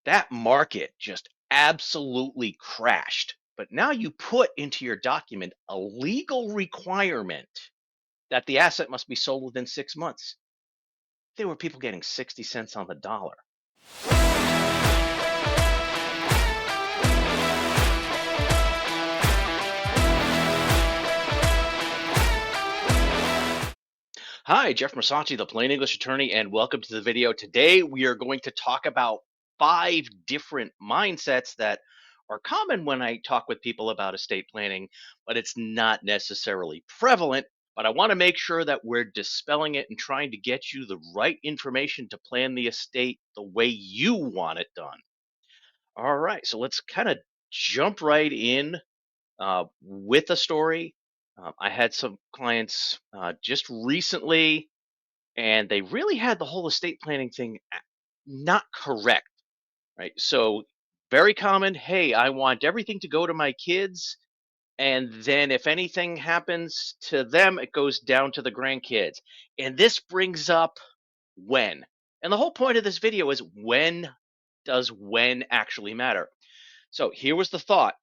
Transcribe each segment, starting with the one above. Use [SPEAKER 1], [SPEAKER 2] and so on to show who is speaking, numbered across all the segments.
[SPEAKER 1] that market just absolutely crashed. But now you put into your document a legal requirement that the asset must be sold within 6 months. There were people getting 60 cents on the dollar. Hi, Jeff Massachi, the Plain English Attorney, and welcome to the video. Today, we are going to talk about 5 different mindsets that are common when I talk with people about estate planning, but it's not necessarily prevalent. But I want to make sure that we're dispelling it and trying to get you the right information to plan the estate the way you want it done. All right, so let's kind of jump right in with a story. I had some clients just recently and they really had the whole estate planning thing not correct, right? So very common, hey, I want everything to go to my kids, and then if anything happens to them, it goes down to the grandkids. And this brings up when. And the whole point of this video is when actually matter? So here was the thought.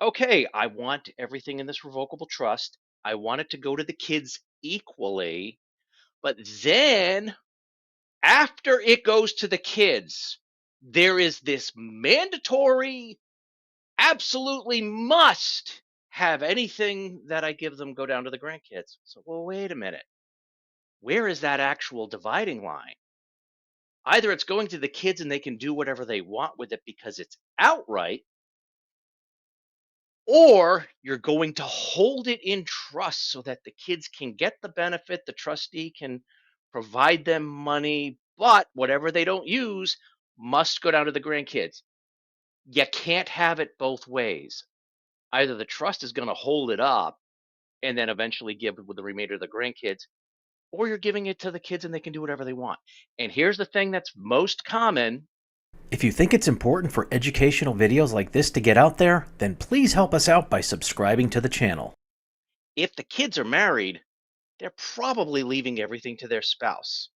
[SPEAKER 1] Okay, I want everything in this revocable trust. I want it to go to the kids equally, but then after it goes to the kids, there is this mandatory, absolutely must have anything that I give them go down to the grandkids. So, well, wait a minute. Where is that actual dividing line? Either it's going to the kids and they can do whatever they want with it because it's outright, or you're going to hold it in trust so that the kids can get the benefit, the trustee can provide them money, but whatever they don't use must go down to the grandkids. You can't have it both ways. Either the trust is going to hold it up and then eventually give with the remainder of the grandkids, or you're giving it to the kids and they can do whatever they want. And here's the thing that's most common.
[SPEAKER 2] If you think it's important for educational videos like this to get out there, then please help us out by subscribing to the channel.
[SPEAKER 1] If the kids are married, they're probably leaving everything to their spouse.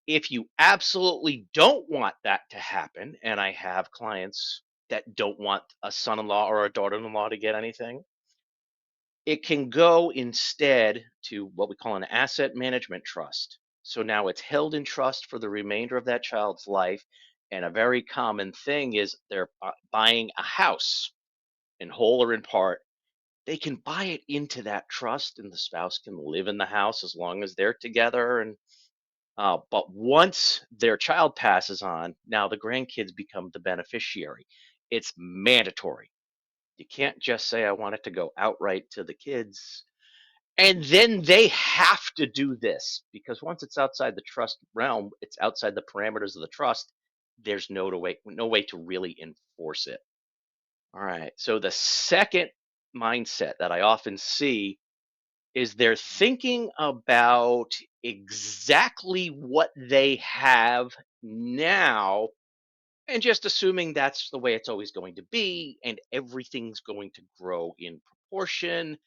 [SPEAKER 1] If you absolutely don't want that to happen, and I have clients that don't want a son-in-law or a daughter-in-law to get anything, it can go instead to what we call an asset management trust. So now it's held in trust for the remainder of that child's life. And a very common thing is they're buying a house in whole or in part. They can buy it into that trust, and the spouse can live in the house as long as they're together. And but once their child passes on, now the grandkids become the beneficiary. It's mandatory. You can't just say, I want it to go outright to the kids. And then they have to do this because once it's outside the trust realm, it's outside the parameters of the trust. There's no way to really enforce it. All right. So the second mindset that I often see is they're thinking about exactly what they have now and just assuming that's the way it's always going to be and everything's going to grow in proportion.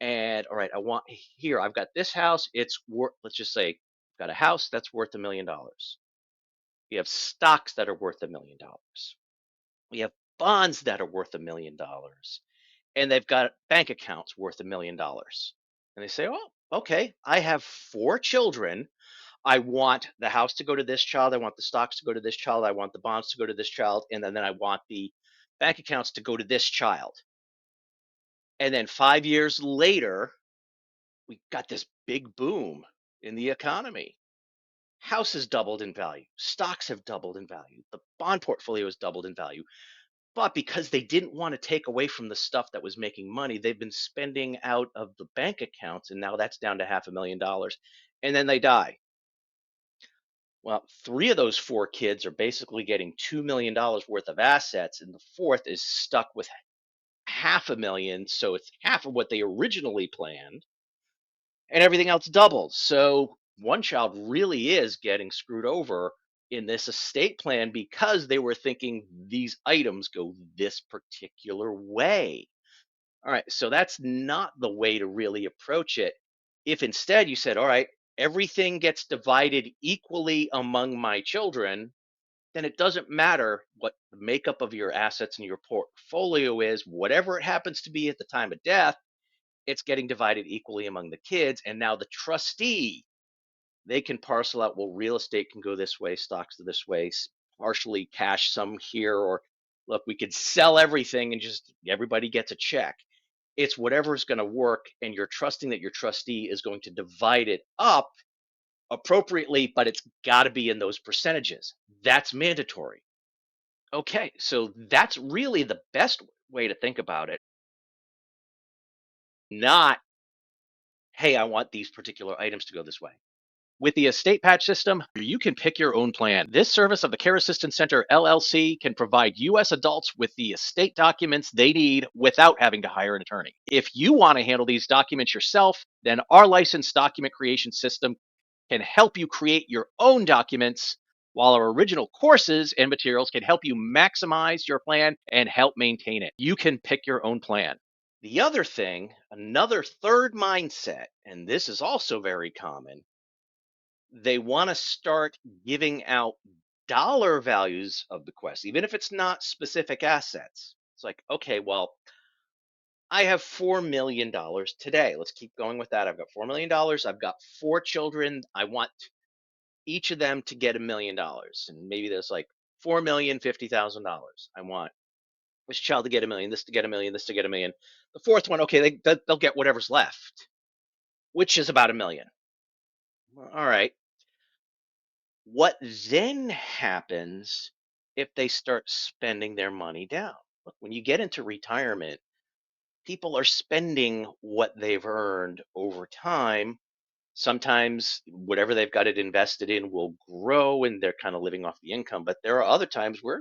[SPEAKER 1] And all right, I've got this house, it's worth, let's just say I've got a house that's worth $1 million. We have stocks that are worth $1 million. We have bonds that are worth $1 million, and they've got bank accounts worth $1 million. And they say, oh, okay, I have 4 children. I want the house to go to this child. I want the stocks to go to this child. I want the bonds to go to this child. And then I want the bank accounts to go to this child. And then 5 years later, we got this big boom in the economy. Houses doubled in value. Stocks have doubled in value. The bond portfolio has doubled in value. But because they didn't want to take away from the stuff that was making money, they've been spending out of the bank accounts, and now that's down to $500,000. And then they die. Well, 3 of those 4 kids are basically getting $2 million worth of assets, and the fourth is stuck with $500,000. So it's half of what they originally planned, and everything else doubles. So one child really is getting screwed over in this estate plan because they were thinking these items go this particular way. All right, so that's not the way to really approach it. If instead you said, all right, everything gets divided equally among my children, then it doesn't matter what the makeup of your assets and your portfolio is, whatever it happens to be at the time of death, it's getting divided equally among the kids. And now the trustee, they can parcel out, well, real estate can go this way, stocks this way, partially cash some here, or look, we could sell everything and just everybody gets a check. It's whatever's going to work, and you're trusting that your trustee is going to divide it up appropriately, but it's got to be in those percentages. That's mandatory. Okay, so that's really the best way to think about it. Not, hey, I want these particular items to go this way. With the estate patch system, you can pick your own plan. This service of the Care Assistance Center LLC can provide U.S. adults with the estate documents they need without having to hire an attorney. If you want to handle these documents yourself, then our licensed document creation system can help you create your own documents, while our original courses and materials can help you maximize your plan and help maintain it. You can pick your own plan. The other thing, another third mindset, and this is also very common, they want to start giving out dollar values of bequests, even if it's not specific assets. It's like, okay, well, I have $4 million today. Let's keep going with that. I've got $4 million. I've got four children. I want each of them to get $1 million. And maybe there's like 4,050,000. I want this child to get 1 million, this to get 1 million, this to get 1 million. The fourth one, okay, they'll get whatever's left, which is about 1 million. All right. What then happens if they start spending their money down? Look, when you get into retirement, people are spending what they've earned over time. Sometimes whatever they've got it invested in will grow and they're kind of living off the income. But there are other times where,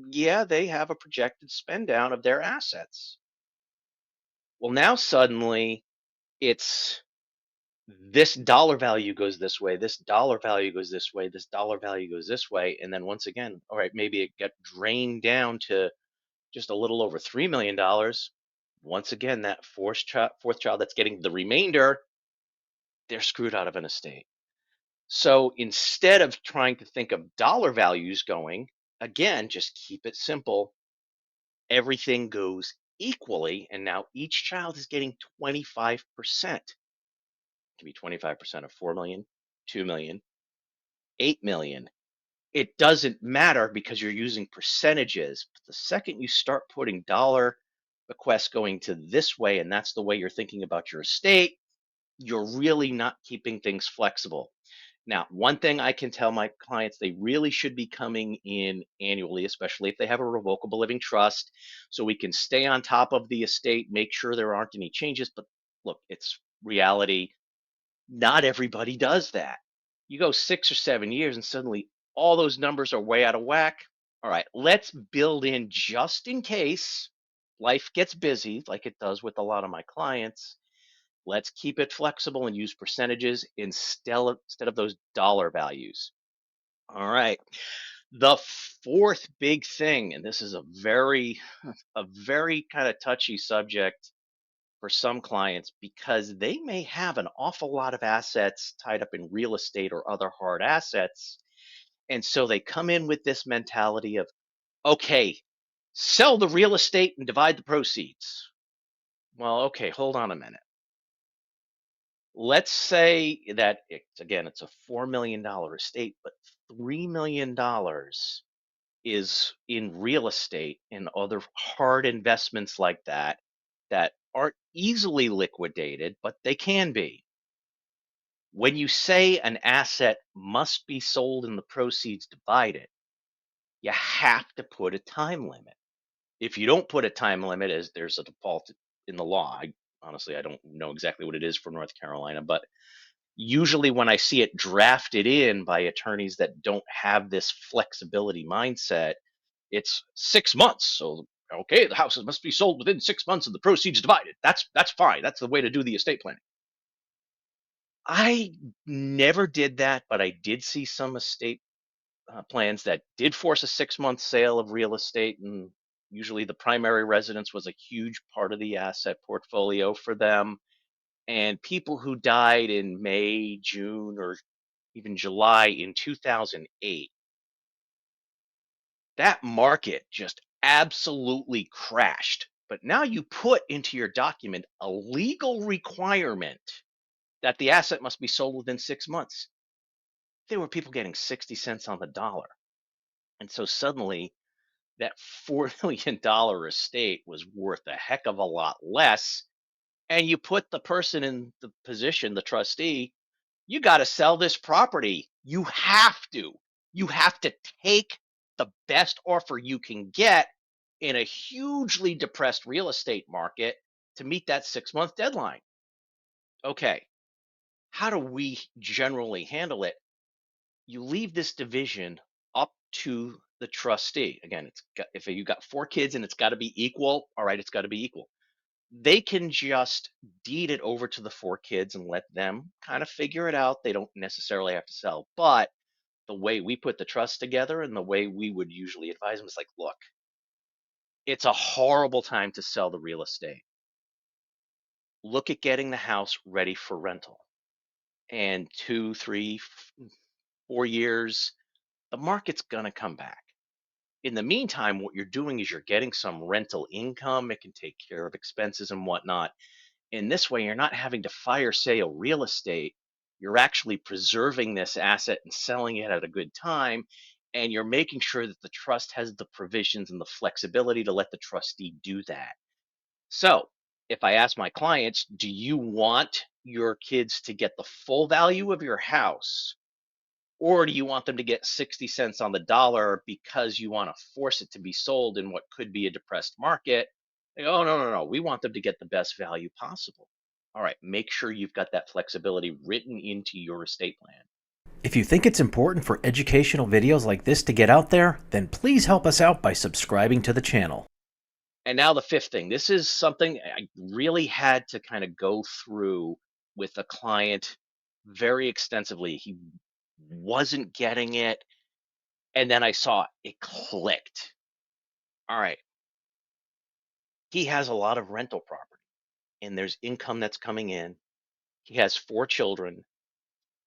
[SPEAKER 1] yeah, they have a projected spend down of their assets. Well, now suddenly it's this dollar value goes this way, this dollar value goes this way, this dollar value goes this way. And then once again, all right, maybe it got drained down to just a little over $3 million. Once again, that fourth child that's getting the remainder, they're screwed out of an estate. So instead of trying to think of dollar values going, again, just keep it simple. Everything goes equally, and now each child is getting 25%. It can be 25% of 4 million, 2 million, 8 million. It doesn't matter because you're using percentages. But the second you start putting dollar bequests going to this way, and that's the way you're thinking about your estate, you're really not keeping things flexible. Now, one thing I can tell my clients, they really should be coming in annually, especially if they have a revocable living trust, so we can stay on top of the estate, make sure there aren't any changes. But look, it's reality. Not everybody does that. You go 6 or 7 years and suddenly all those numbers are way out of whack. All right, let's build in just in case life gets busy, like it does with a lot of my clients. Let's keep it flexible and use percentages instead of those dollar values. All right. The fourth big thing, and this is a very kind of touchy subject for some clients because they may have an awful lot of assets tied up in real estate or other hard assets. And so they come in with this mentality of, okay, sell the real estate and divide the proceeds. Well, okay, hold on a minute. Let's say that it's a $4 million estate, but $3 million is in real estate and other hard investments like that aren't easily liquidated, but they can be. When you say an asset must be sold and the proceeds divided, you have to put a time limit. If you don't put a time limit, as there's a default in the law, honestly, I don't know exactly what it is for North Carolina, but usually when I see it drafted in by attorneys that don't have this flexibility mindset, it's 6 months. So okay, the houses must be sold within 6 months of the proceeds divided. That's fine. That's the way to do the estate planning. I never did that, but I did see some estate plans that did force a 6 month sale of real estate, and usually the primary residence was a huge part of the asset portfolio for them. And people who died in May, June, or even July in 2008, That market just absolutely crashed. But now you put into your document a legal requirement that the asset must be sold within 6 months. There were people getting 60 cents on the dollar. And so suddenly that $4 million estate was worth a heck of a lot less. And you put the person in the position, the trustee, you got to sell this property. You have to. You have to take the best offer you can get in a hugely depressed real estate market to meet that 6 month deadline. Okay, how do we generally handle it? You leave this division up to the trustee. Again, if you got 4 kids and it's got to be equal, all right, it's got to be equal. They can just deed it over to the 4 kids and let them kind of figure it out. They don't necessarily have to sell. But the way we put the trust together and the way we would usually advise them is like, look, it's a horrible time to sell the real estate. Look at getting the house ready for rental. And 2, 3, 4 years, the market's going to come back. In the meantime, what you're doing is you're getting some rental income. It can take care of expenses and whatnot. In this way, you're not having to fire sale real estate. You're actually preserving this asset and selling it at a good time. And you're making sure that the trust has the provisions and the flexibility to let the trustee do that. So, if I ask my clients, do you want your kids to get the full value of your house? Or do you want them to get 60 cents on the dollar because you want to force it to be sold in what could be a depressed market? They go, oh, no, no, no. We want them to get the best value possible. All right, make sure you've got that flexibility written into your estate plan.
[SPEAKER 2] If you think it's important for educational videos like this to get out there, then please help us out by subscribing to the channel.
[SPEAKER 1] And now the fifth thing. This is something I really had to kind of go through with a client very extensively. He wasn't getting it. And then I saw it clicked. All right, he has a lot of rental property and there's income that's coming in. He has 4 children.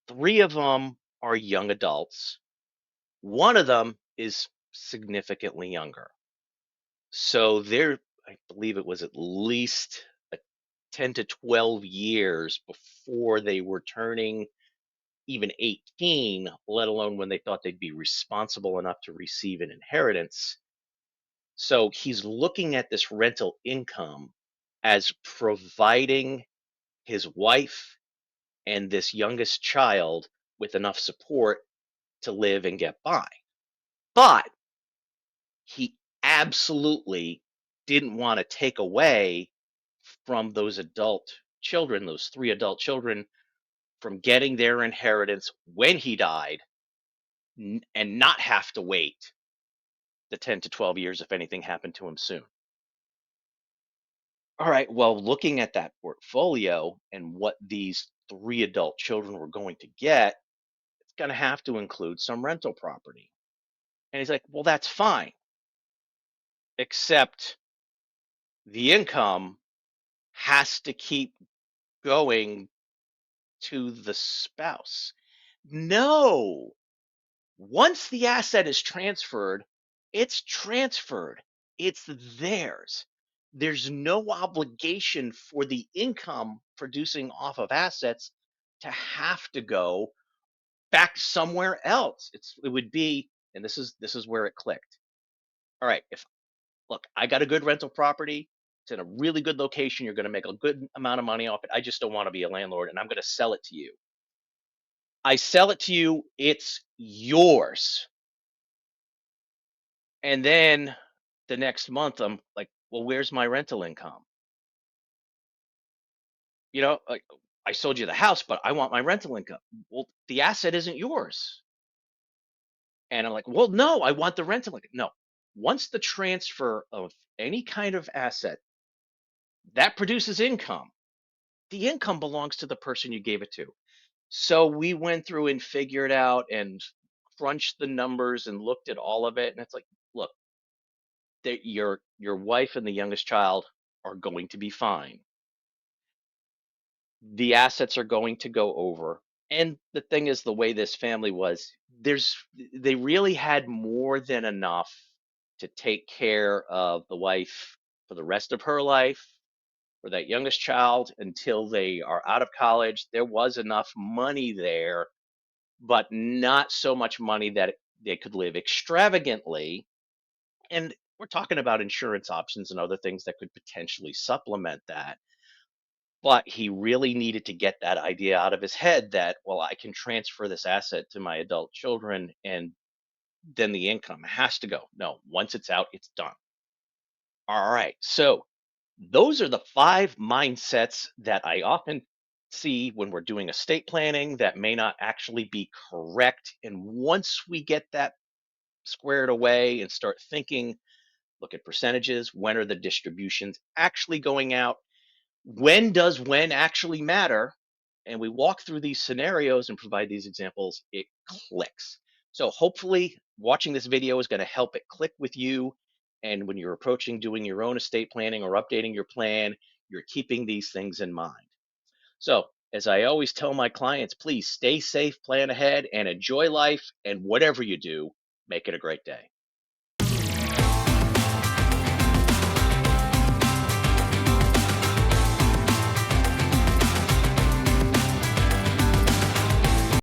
[SPEAKER 1] 3 of them are young adults. One of them is significantly younger. So there, I believe it was at least a 10 to 12 years before they were turning even 18, let alone when they thought they'd be responsible enough to receive an inheritance. So he's looking at this rental income as providing his wife and this youngest child with enough support to live and get by. But he absolutely didn't want to take away from those adult children, those 3 adult children, from getting their inheritance when he died and not have to wait the 10 to 12 years if anything happened to him soon. All right, well, looking at that portfolio and what these 3 adult children were going to get, it's going to have to include some rental property. And he's like, well, that's fine, except the income has to keep going to the spouse. No, once the asset is transferred, it's transferred. It's theirs. There's no obligation for the income producing off of assets to have to go back somewhere else. It would be, and this is where it clicked. All right, if look, I got a good rental property. It's in a really good location. You're going to make a good amount of money off it. I just don't want to be a landlord and I'm going to sell it to you. I sell it to you. It's yours. And then the next month, I'm like, well, where's my rental income? Like I sold you the house, but I want my rental income. Well, the asset isn't yours. And I'm like, well, no, I want the rental income. No, once the transfer of any kind of asset that produces income, the income belongs to the person you gave it to. So we went through and figured out and crunched the numbers and looked at all of it. And it's like, look, that your wife and the youngest child are going to be fine. The assets are going to go over. And the thing is, the way this family was, they really had more than enough to take care of the wife for the rest of her life, for that youngest child until they are out of college. There was enough money there, but not so much money that they could live extravagantly. And we're talking about insurance options and other things that could potentially supplement that. But he really needed to get that idea out of his head that, well, I can transfer this asset to my adult children and then the income has to go. No, once it's out, it's done. All right. So those are the five mindsets that I often see when we're doing estate planning that may not actually be correct. And once we get that squared away and start thinking, look at percentages, when are the distributions actually going out? When does when actually matter? And we walk through these scenarios and provide these examples, it clicks. So hopefully watching this video is going to help it click with you. And when you're approaching doing your own estate planning or updating your plan, you're keeping these things in mind. So as I always tell my clients, please stay safe, plan ahead, and enjoy life. And whatever you do, make it a great day.